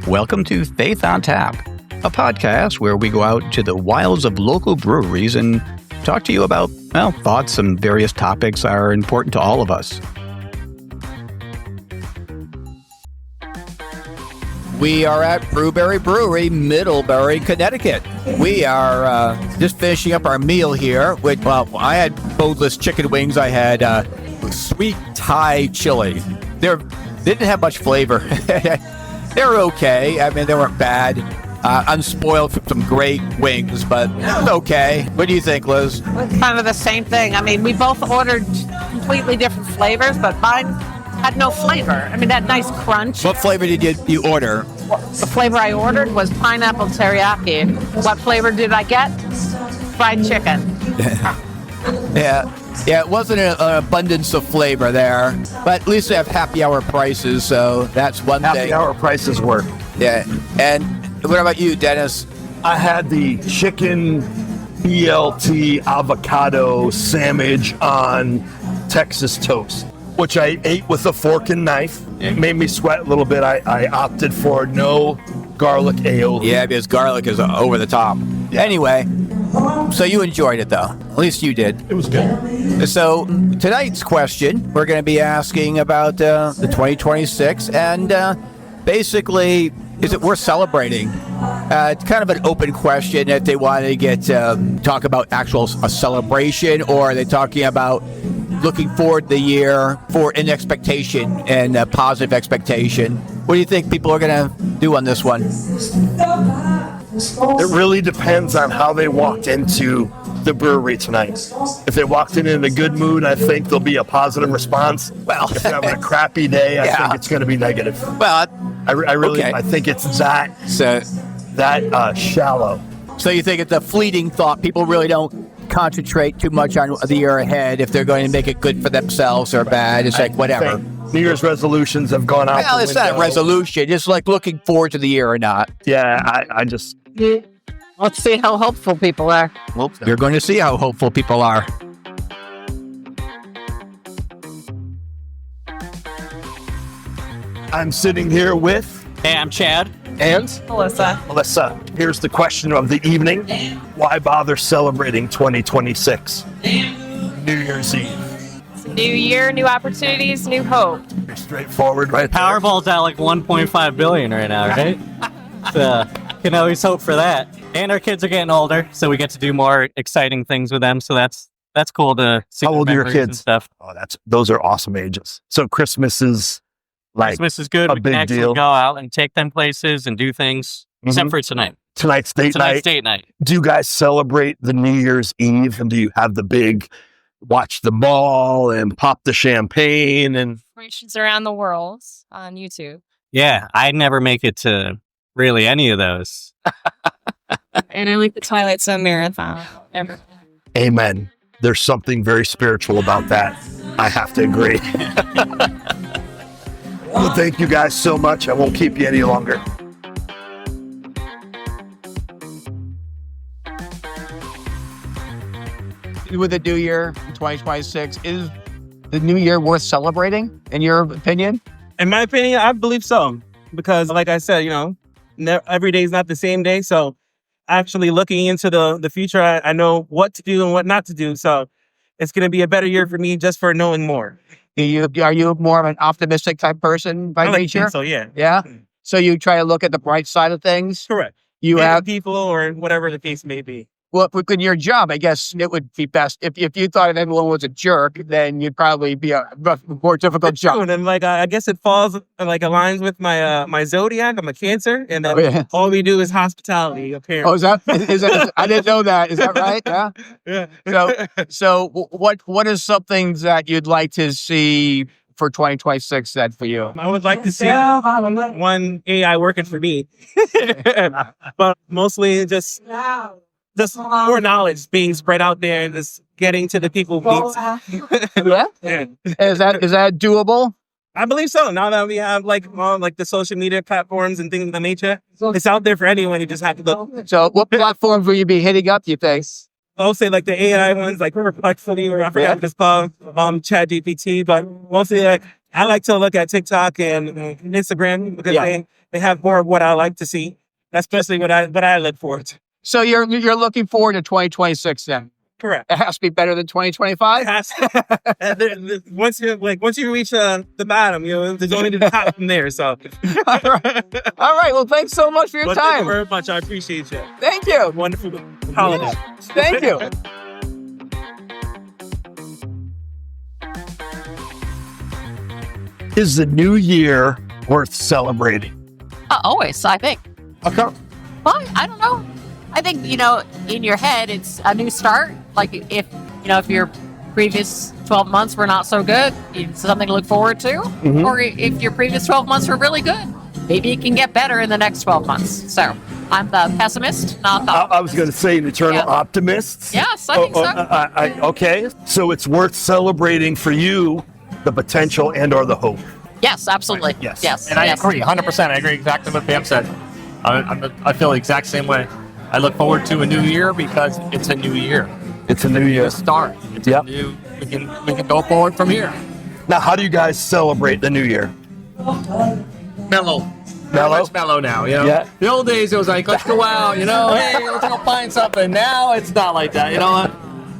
Welcome to Faith on Tap, a podcast where we go out to the wilds of local breweries and talk to you about, thoughts and various topics that are important to all of us. We are at Brewberry Brewery, Middlebury, Connecticut. We are just finishing up our meal here. I had boneless chicken wings. I had sweet Thai chili. They didn't have much flavor. They were okay. I mean, they weren't bad. Unspoiled from some great wings, but it was okay. What do you think, Liz? Kind of the same thing. I mean, we both ordered completely different flavors, but mine had no flavor. I mean, that nice crunch. What flavor did you order? The flavor I ordered was pineapple teriyaki. What flavor did I get? Fried chicken. Yeah, it wasn't an abundance of flavor there, but at least they have happy hour prices, so that's one thing. Happy hour prices work. Yeah, and what about you, Dennis? I had the chicken BLT avocado sandwich on Texas toast, which I ate with a fork and knife. It made me sweat a little bit. I opted for no garlic aioli. Yeah, because garlic is over the top. Anyway, so you enjoyed it, though. At least you did. It was good. So tonight's question, we're going to be asking about the 2026, and basically, is it worth celebrating? It's kind of an open question if they want to talk about a celebration, or are they talking about looking forward to the year for an expectation and a positive expectation? What do you think people are going to do on this one? It really depends on how they walked into the brewery tonight. If they walked in a good mood, I think there'll be a positive response. Well, if they're having a crappy day, I think it's going to be negative. Well, I think it's that shallow. So you think it's a fleeting thought? People really don't concentrate too much on the year ahead if they're going to make it good for themselves or bad. It's like whatever. New Year's resolutions have gone out. Well, it's not a resolution. It's like looking forward to the year or not. Yeah, I just... Let's see how hopeful people are. Well, you're going to see how hopeful people are. I'm sitting here with... Hey, I'm Chad. And? Melissa. Here's the question of the evening. Why bother celebrating 2026? New Year's Eve. New year, new opportunities, new hope. Pretty straightforward, right? Powerball's at like 1.5 billion right now, right? So, can always hope for that. And our kids are getting older, so we get to do more exciting things with them. So that's cool to see. How old are your memories kids? And stuff. Oh, those are awesome ages. So Christmas is Christmas is good. a We big can actually deal. go out and take them places and do things, except for tonight. Tonight's date night. Do you guys celebrate the New Year's Eve? And do you have the big watch the ball and pop the champagne and Celebrations around the world on YouTube. Yeah, I never make it to really any of those. And I like the Twilight Zone marathon. Amen. There's something very spiritual about that. I have to agree. Well, thank you guys so much. I won't keep you any longer. With the new year, 2026, is the new year worth celebrating, in your opinion? In my opinion, I believe so. Because like I said, every day is not the same day. So actually looking into the future, I know what to do and what not to do. So it's going to be a better year for me just for knowing more. Are you more of an optimistic type person by nature? So, yeah. Yeah? So you try to look at the bright side of things? Correct. You have people or whatever the case may be. Well, in your job, I guess it would be best if you thought everyone was a jerk, then you'd probably be a more difficult job. And I guess it falls aligns with my my zodiac. I'm a Cancer, and all we do is hospitality. Apparently. Oh, is that? I didn't know that. Is that right? Yeah. Yeah. So what is something that you'd like to see for 2026 then for you? I would like to see one AI working for me, but mostly just more knowledge being spread out there and just getting to the people who need Yeah. Is that doable? I believe so. Now that we have the social media platforms and things of that nature, it's out there for anyone. You just have to look. So what platforms will you be hitting up, do you think? I'll say like the AI ones, like Perplexity, or I forgot what it's called, ChatGPT, but mostly like I like to look at TikTok and Instagram because they have more of what I like to see, especially what I look forward to. So you're looking forward to 2026 then? Correct. It has to be better than 2025? Once you reach the bottom, there's only the top from there. So, All right. Well, thanks so much for your thank you time. very much. I appreciate you. Thank you. Wonderful holiday. Thank you. Is the new year worth celebrating? Always, I think. Okay. Well, I don't know. I think, in your head, it's a new start. Like if your previous 12 months were not so good, it's something to look forward to. Mm-hmm. Or if your previous 12 months were really good, maybe it can get better in the next 12 months. So I'm the pessimist, not the I was going to say an eternal optimist. Yes, I think so. Okay. So it's worth celebrating for you the potential and or the hope. Yes, absolutely. Yes. Yes. And I yes. agree, 100%. I agree exactly what Pam said. I feel the exact same way. I look forward to a new year because it's a new year. It's a new year. It's a start. It's a new. We can go forward from here. Now, how do you guys celebrate the new year? Mellow. Mellow? It's mellow now. Yeah. The old days it was like, let's go out. Hey, let's go find something. Now it's not like that. You know what?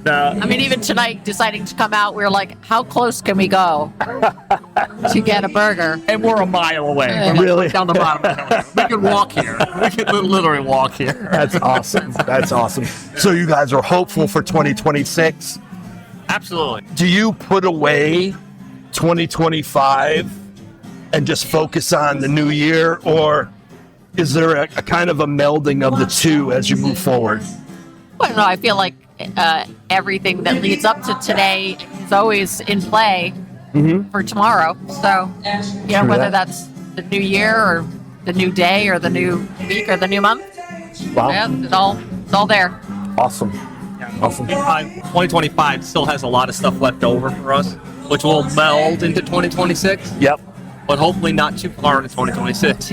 No. I mean, even tonight, deciding to come out, we were like, how close can we go to get a burger? And we're a mile away. We're Really? down the bottom of the hill. We can walk here. We can literally walk here. That's awesome. That's awesome. So you guys are hopeful for 2026? Absolutely. Do you put away 2025 and just focus on the new year, or is there a kind of a melding of the two as you move forward? I don't know. I feel like everything that leads up to today is always in play for tomorrow. So, whether that's the new year or the new day or the new week or the new month, Wow. it's all there. Awesome. Awesome. 2025 still has a lot of stuff left over for us, which will meld into 2026. Yep. But hopefully not too far into 2026,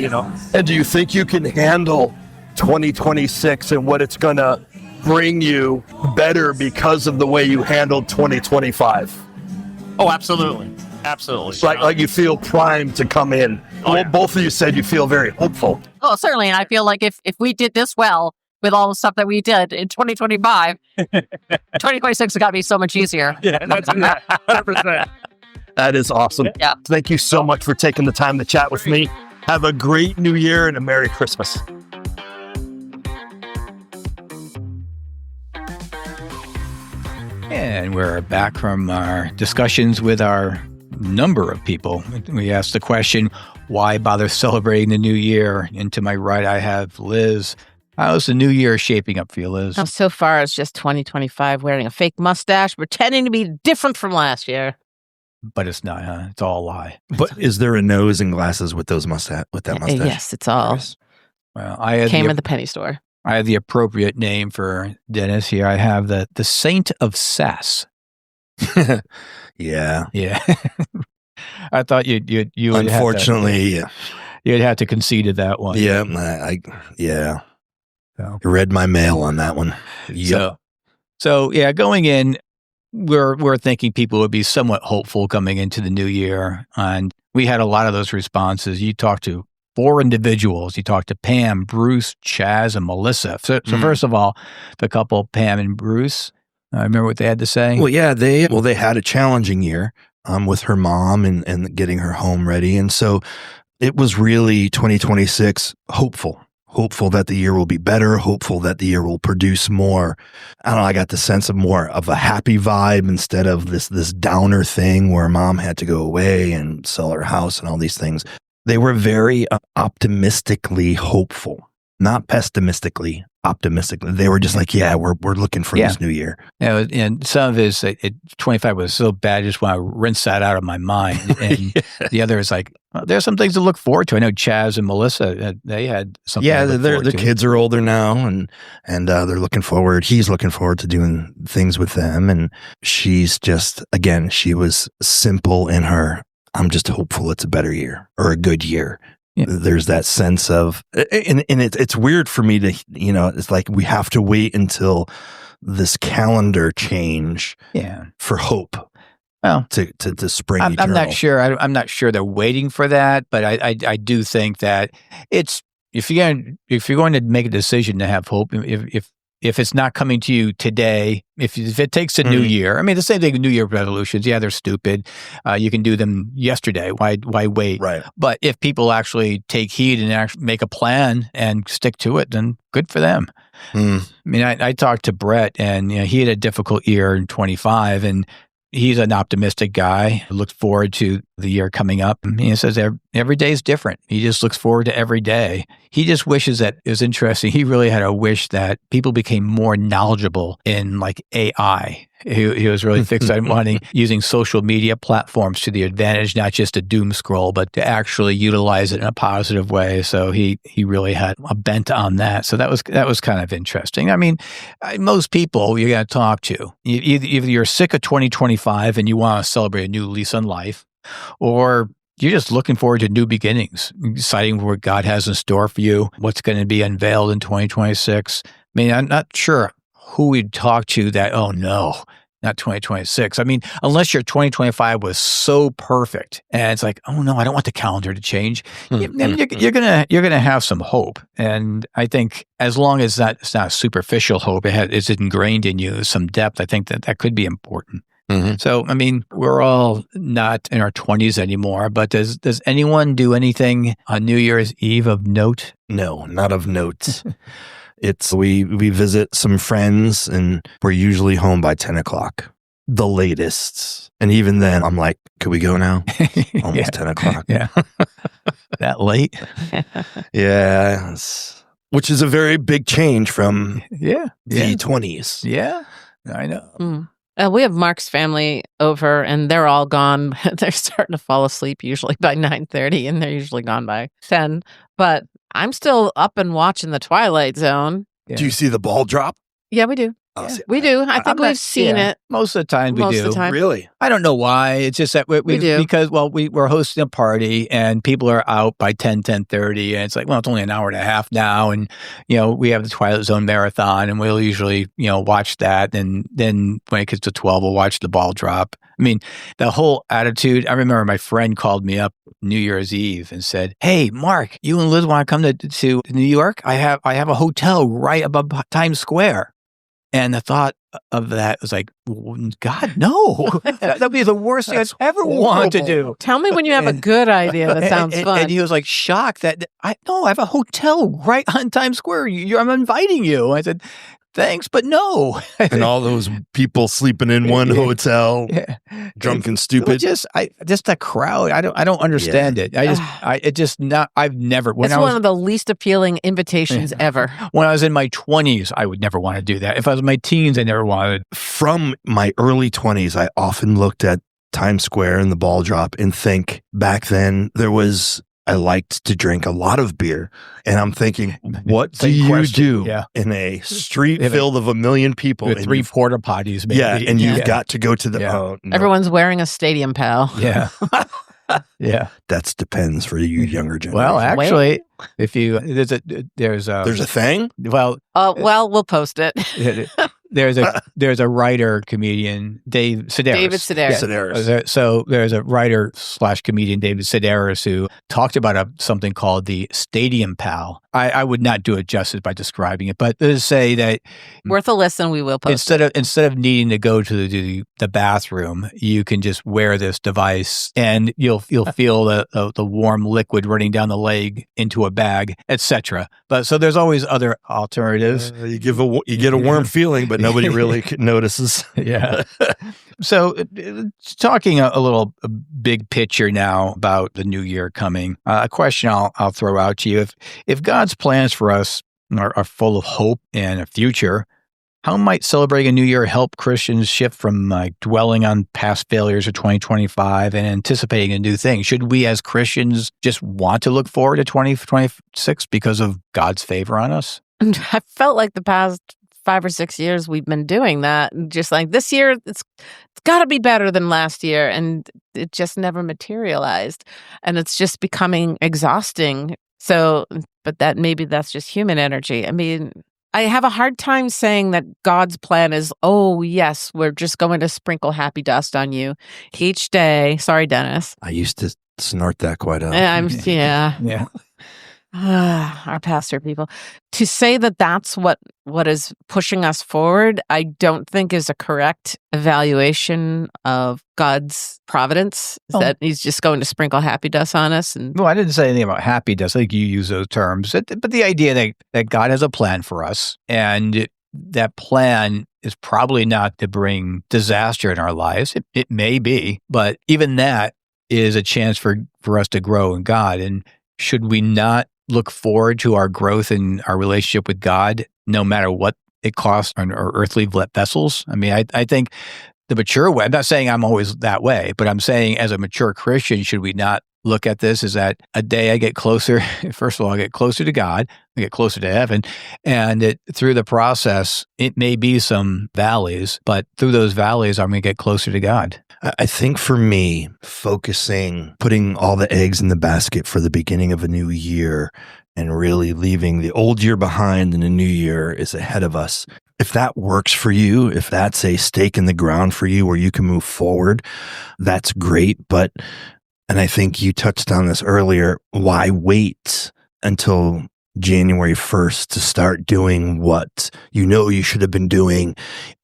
And do you think you can handle 2026 and what it's going to bring you better because of the way you handled 2025? Oh, absolutely. Absolutely. Like you feel primed to come in. Both of you said you feel very hopeful. Oh, certainly. And I feel like if we did this well with all the stuff that we did in 2025, 2026 has got to be so much easier. Yeah, that's 100%. That is awesome. Yeah. Thank you so much for taking the time to chat with me. Have a great New Year and a Merry Christmas. And we're back from our discussions with our number of people. We asked the question, why bother celebrating the new year? And to my right, I have Liz. How's the new year shaping up for you, Liz? So far, it's just 2025 wearing a fake mustache, pretending to be different from last year. But it's not, huh? It's all a lie. But is there a nose and glasses with that mustache? Yes, it's all. Well, I had Came in the penny store. I have the appropriate name for Dennis here. I have the Saint of Sass. Yeah. Yeah. I thought you would Unfortunately, you'd have to concede to that one. yeah. So. I read my mail on that one. Yep. So yeah, going in, we're thinking people would be somewhat hopeful coming into the new year, and we had a lot of those responses. You talked to 4 individuals. You talked to Pam, Bruce, Chaz, and Melissa. So first of all, the couple Pam and Bruce. I remember what they had to say. Well, yeah, they had a challenging year with her mom and getting her home ready, and so it was really 2026 hopeful that the year will be better, hopeful that the year will produce more. I don't know, I got the sense of more of a happy vibe instead of this downer thing where mom had to go away and sell her house and all these things. They were very optimistically hopeful, not pessimistically, optimistically. They were just like, yeah, we're looking for this new year. Yeah, and some of his 25 was so bad, I just want to rinse that out of my mind. And the other is like, well, there's some things to look forward to. I know Chaz and Melissa, they had something. Yeah, to look forward their to. kids are older now, and they're looking forward. He's looking forward to doing things with them, and she's just, again, she was simple in her. I'm just hopeful it's a better year or a good year. Yeah. There's that sense of, and it's weird for me to, it's like we have to wait until this calendar change for hope. Well, to spring I'm eternal. not sure. I'm not sure they're waiting for that, but I do think that it's if you're going to make a decision to have hope, if it's not coming to you today, if it takes a new year, I mean, the same thing with New Year resolutions. Yeah, they're stupid. You can do them yesterday. Why wait? Right. But if people actually take heed and actually make a plan and stick to it, then good for them. I mean, I talked to Brett, and he had a difficult year in 25, and he's an optimistic guy. Looks forward to the year coming up. And he says every day is different. He just looks forward to every day. He just wishes that it was interesting. He really had a wish that people became more knowledgeable in like AI. He was really fixed on using social media platforms to the advantage, not just to doom scroll, but to actually utilize it in a positive way. So he really had a bent on that. So that was kind of interesting. I mean, most people you're going to talk to, either you're sick of 2025 and you want to celebrate a new lease on life, or you're just looking forward to new beginnings, deciding what God has in store for you, what's going to be unveiled in 2026. I mean, I'm not sure who we'd talk to that, oh no, not 2026. I mean, unless your 2025 was so perfect and it's like, oh no, I don't want the calendar to change. You're gonna have some hope. And I think as long as it's not superficial hope, it's ingrained in you, some depth, I think that could be important. So, I mean, we're all not in our 20s anymore, but does anyone do anything on New Year's Eve of note? No, not of note. It's we visit some friends, and we're usually home by 10 o'clock, the latest. And even then, I'm like, could we go now? Almost 10 o'clock. Yeah. That late? Yeah. Which is a very big change from the 20s. Yeah, I know. We have Mark's family over, and they're all gone. They're starting to fall asleep usually by 9:30, and they're usually gone by 10. But I'm still up and watching The Twilight Zone. Yeah. Do you see the ball drop? Yeah, we do. Oh, see, We do. I think we've seen it. Most of the time we Most do. of the time. Really? I don't know why. It's just that we do. Because, we're hosting a party and people are out by 10:30, and it's like, well, it's only an hour and a half now. And, we have the Twilight Zone marathon, and we'll usually, watch that. And then when it gets to 12, we'll watch the ball drop. I mean, the whole attitude, I remember my friend called me up New Year's Eve and said, hey, Mark, you and Liz want to come to New York? I have a hotel right above Times Square. And the thought of that was like, God, no. That'd be the worst thing I'd ever want to do. Tell me when you have a good idea that sounds fun. And he was like shocked that I have a hotel right on Times Square. I'm inviting you. I said, thanks, but no. And all those people sleeping in one hotel, drunk and stupid. Just the crowd. I don't understand it. I've never. It's one of the least appealing invitations ever. When I was in my 20s, I would never want to do that. If I was in my teens, I never wanted. From my early 20s, I often looked at Times Square and the ball drop and think back then I liked to drink a lot of beer, and I'm thinking, what do you do in a street filled of a million people? With 3 porta potties, maybe. Yeah, and you've got to go to the... Yeah. Oh, no. Everyone's wearing a stadium pal. Yeah. Yeah. That depends for you younger generation. Well, actually, if you... There's a thing? Well... we'll post it. There's a writer comedian, David Sedaris. Yeah. So there's a writer / comedian, David Sedaris, who talked about something called the Stadium Pal. I would not do it justice by describing it, but to say that worth a listen, we will post instead of needing to go to the bathroom, you can just wear this device and you'll feel the warm liquid running down the leg into a bag, etc. But so there's always other alternatives. You get a warm feeling, but nobody really notices. Yeah. So talking a little big picture now about the new year coming, a question I'll throw out to you. If God's plans for us are full of hope and a future, how might celebrating a new year help Christians shift from dwelling on past failures of 2025 and anticipating a new thing? Should we as Christians just want to look forward to 2026 because of God's favor on us? I felt like the past 5 or 6 years we've been doing that. Just like this year, it's got to be better than last year. And it just never materialized. And it's just becoming exhausting. So, but maybe that's just human energy. I mean, I have a hard time saying that God's plan is, oh, yes, we're just going to sprinkle happy dust on you each day. Sorry, Dennis. I used to snort that quite often. Yeah. Yeah. Our pastor people. To say that that's what is pushing us forward, I don't think is a correct evaluation of God's providence. Is that he's just going to sprinkle happy dust on us. And Well, I didn't say anything about happy dust. I think you use those terms. But the idea that God has a plan for us, and that plan is probably not to bring disaster in our lives. It may be, but even that is a chance for us to grow in God. And should we not look forward to our growth in our relationship with God, no matter what it costs on our earthly vessels? I mean, I think the mature way, I'm not saying I'm always that way, but I'm saying as a mature Christian, should we not look at this as that a day I get closer, first of all, I get closer to God, I get closer to heaven, and through the process, it may be some valleys, but through those valleys, I'm going to get closer to God. I think for me, putting all the eggs in the basket for the beginning of a new year and really leaving the old year behind and a new year is ahead of us. If that works for you, if that's a stake in the ground for you where you can move forward, that's great. And I think you touched on this earlier, why wait until January 1st to start doing what you should have been doing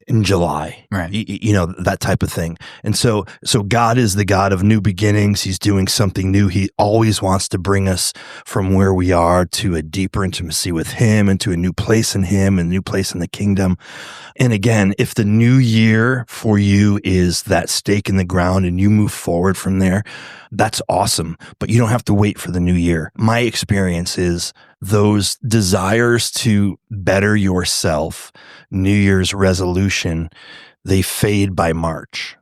in July, right? That type of thing. And so God is the God of new beginnings. He's doing something new. He always wants to bring us from where we are to a deeper intimacy with him and to a new place in him and a new place in the kingdom. And again, if the new year for you is that stake in the ground and you move forward from there, that's awesome. But you don't have to wait for the new year. My experience is those desires to better yourself, New Year's resolution, they fade by March.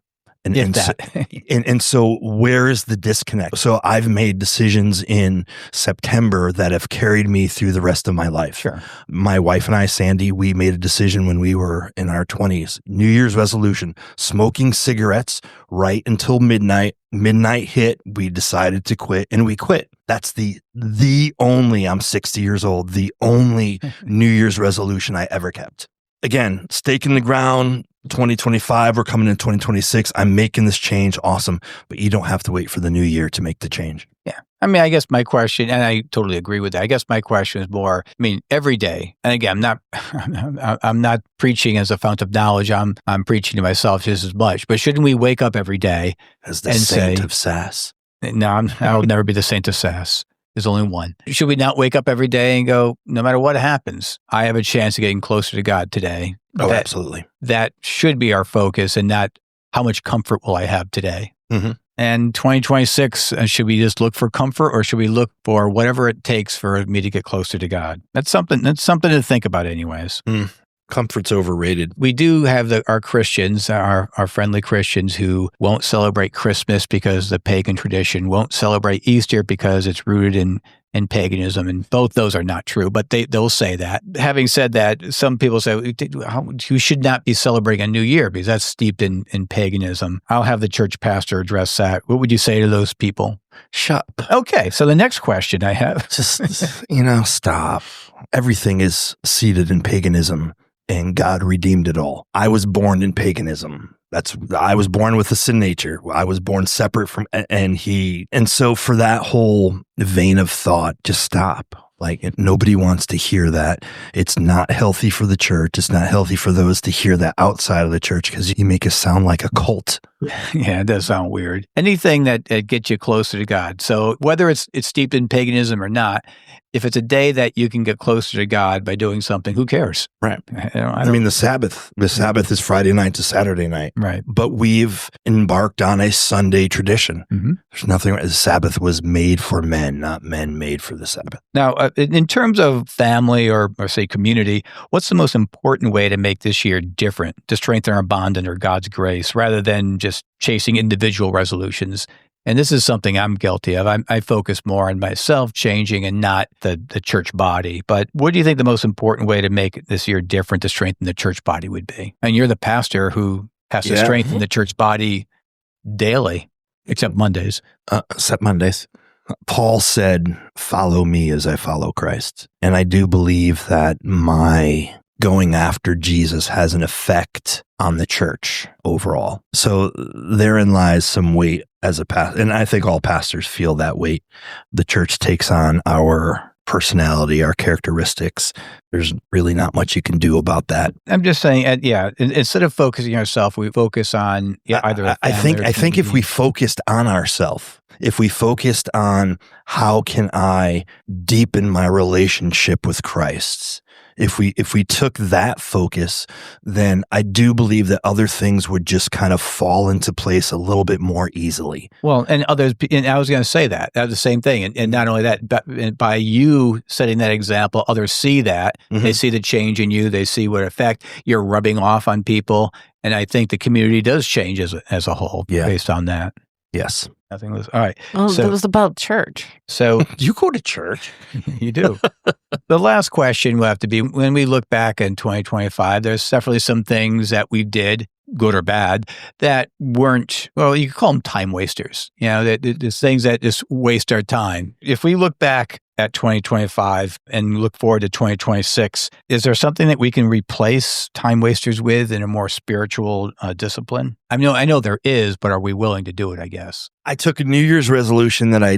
And so where is the disconnect? So I've made decisions in September that have carried me through the rest of my life. Sure. My wife and I, Sandy, we made a decision when we were in our 20s, New Year's resolution, smoking cigarettes right until midnight. Midnight hit, we decided to quit, and we quit. That's the only, I'm 60 years old, the only New Year's resolution I ever kept. Again, stake in the ground, 2025, we're coming in 2026. I'm making this change. Awesome. But you don't have to wait for the new year to make the change. Yeah. I mean, I guess my question, and I totally agree with that. I guess my question is more, every day, and again, I'm not preaching as a fount of knowledge. I'm preaching to myself just as much, but shouldn't we wake up every day as the saint of sass? No, I'll never be the saint of sass. There's only one. Should we not wake up every day and go, no matter what happens, I have a chance of getting closer to God today? Oh, absolutely. That should be our focus and not how much comfort will I have today. Mm-hmm. And 2026, should we just look for comfort or should we look for whatever it takes for me to get closer to God? That's something to think about anyways. Comfort's overrated. We do have our Christians, our friendly Christians who won't celebrate Christmas because of the pagan tradition, won't celebrate Easter because it's rooted in paganism, and both those are not true, but they'll say that. Having said that, some people say you should not be celebrating a new year because that's steeped in paganism. I'll have the church pastor address that. What would you say to those people? Shut up. Okay, so the next question I have. Just, stop. Everything is seated in paganism. And God redeemed it all. I was born in paganism. I was born with a sin nature. I was born separate from, and so for that whole vein of thought, just stop. Nobody wants to hear that. It's not healthy for the church. It's not healthy for those to hear that outside of the church because you make us sound like a cult. Yeah, it does sound weird. Anything that gets you closer to God. So whether it's steeped in paganism or not, if it's a day that you can get closer to God by doing something, who cares? Right. The Sabbath is Friday night to Saturday night. Right. But we've embarked on a Sunday tradition. Mm-hmm. There's nothing, the Sabbath was made for men, not men made for the Sabbath. Now, in terms of family or say community, what's the most important way to make this year different, to strengthen our bond under God's grace rather than just chasing individual resolutions? And this is something I'm guilty of. I focus more on myself changing and not the church body. But what do you think the most important way to make this year different to strengthen the church body would be? And you're the pastor who has to strengthen the church body daily, except Mondays. Except Mondays. Paul said, "Follow me as I follow Christ." And I do believe that my going after Jesus has an effect on the church overall. So therein lies some weight as a pastor. And I think all pastors feel that weight. The church takes on our personality, our characteristics. There's really not much you can do about that. I'm just saying, instead of focusing on yourself, we focus on either a I family or think if we community. focused on ourselves, if we focused on how can I deepen my relationship with Christ, if we took that focus, then I do believe that other things would just kind of fall into place a little bit more easily. Well, and others, and I was going to say that. That's the same thing. And not only that, but by you setting that example, others see that. Mhm. They see the change in you. They see what effect you're rubbing off on people. And I think the community does change as a whole based on that. Yes. Nothing was all right. Well, So- it was about church. So You go to church? you do. The last question will have to be, when we look back in 2025, there's definitely some things that we did, good or bad, that weren't, well, you could call them time wasters. You know, there's things that just waste our time. If we look back at 2025 and look forward to 2026, is there something that we can replace time wasters with in a more spiritual discipline? I know there is, but are we willing to do it, I guess? I took a New Year's resolution that I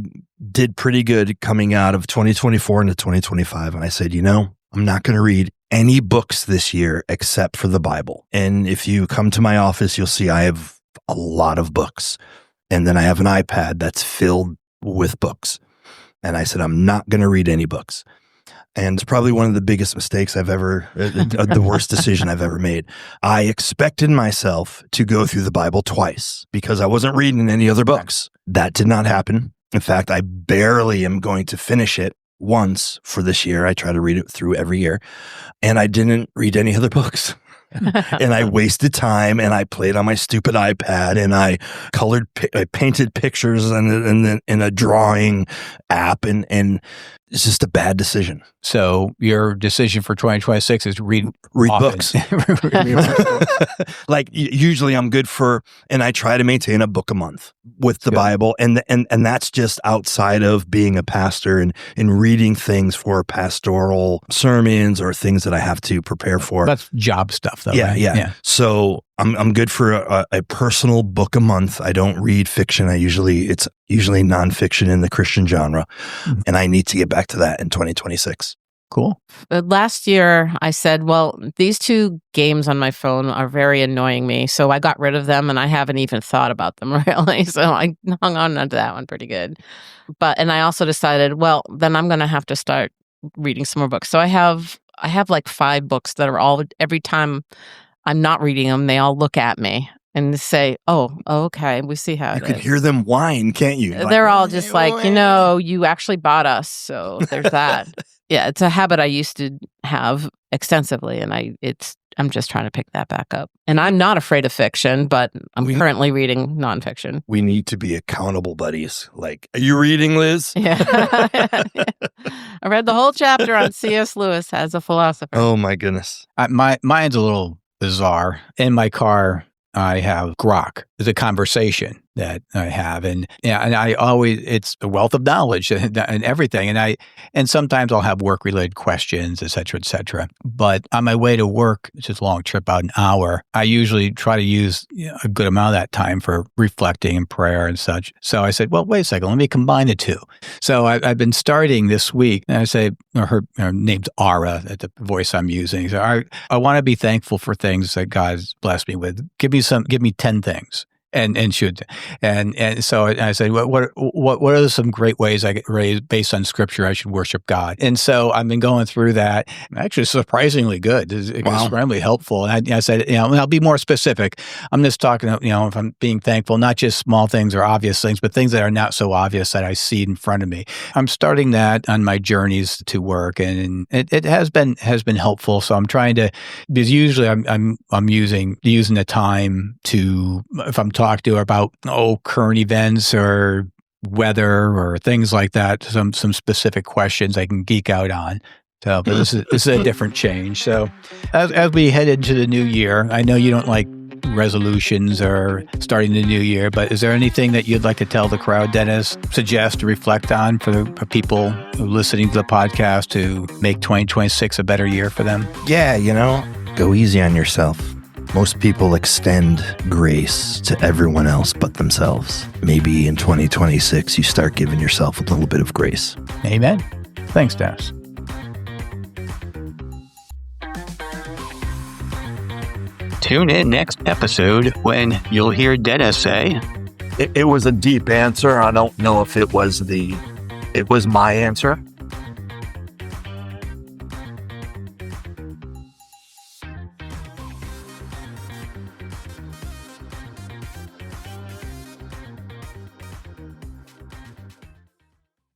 did pretty good coming out of 2024 into 2025. And I said, I'm not going to read any books this year except for the Bible. And if you come to my office, you'll see I have a lot of books. And then I have an iPad that's filled with books. And I said, I'm not going to read any books. And it's probably one of the biggest mistakes the worst decision I've ever made. I expected myself to go through the Bible twice because I wasn't reading any other books. That did not happen. In fact, I barely am going to finish it once for this year. I try to read it through every year. And I didn't read any other books. And I wasted time, and I played on my stupid iPad, and I I painted pictures in a drawing app, and it's just a bad decision. So your decision for 2026 is read often. Books. Like usually I'm good for, and I try to maintain a book a month with the Bible. And that's just outside of being a pastor and reading things for pastoral sermons or things that I have to prepare for. That's job stuff though. Yeah, right? yeah. So I'm good for a personal book a month. I don't read fiction. It's usually nonfiction in the Christian genre. Mm-hmm. And I need to get back to that in 2026. Cool. Last year, I said, well, these two games on my phone are very annoying me. So I got rid of them and I haven't even thought about them really. So I hung on to that one pretty good. And I also decided, well, then I'm going to have to start reading some more books. So I have like 5 books that are all, every time I'm not reading them, they all look at me and say, oh, okay, we see how You it can is. hear them whine, can't you? They're all just like, you actually bought us. So there's that. Yeah, it's a habit I used to have extensively, and I'm just trying to pick that back up. And I'm not afraid of fiction, but I'm currently reading nonfiction. We need to be accountable buddies. Like, are you reading, Liz? Yeah. I read the whole chapter on C.S. Lewis as a philosopher. Oh my goodness. Mine's a little bizarre. In my car, I have Grok. It's a conversation that I have, and I always, it's a wealth of knowledge and everything. And sometimes I'll have work related questions, et cetera, et cetera. But on my way to work, it's just a long trip, about an hour, I usually try to use a good amount of that time for reflecting and prayer and such. So I said, well, wait a second, let me combine the two. So I've been starting this week, and I say, her name's Ara, the voice I'm using. So I want to be thankful for things that God's blessed me with. Give me 10 things. And should so I said, what are some great ways I get raised based on Scripture I should worship God? And so I've been going through that. Actually, surprisingly good. It's extremely helpful. And I said, I'll be more specific. I'm just talking, if I'm being thankful, not just small things or obvious things, but things that are not so obvious that I see in front of me. I'm starting that on my journeys to work, and it has been helpful. So I'm trying to, because usually I'm using the time to, if I'm talking to her about current events or weather or things like that, some specific questions I can geek out on. So, but this is a different change. So as we head into the new year, I know you don't like resolutions or starting the new year, but is there anything that you'd like to tell the crowd, Dennis, suggest to reflect on for people who are listening to the podcast to make 2026 a better year for them? Yeah, go easy on yourself. Most people extend grace to everyone else but themselves. Maybe in 2026, you start giving yourself a little bit of grace. Amen. Thanks, Dennis. Tune in next episode when you'll hear Dennis say, It was a deep answer. I don't know if it was my answer.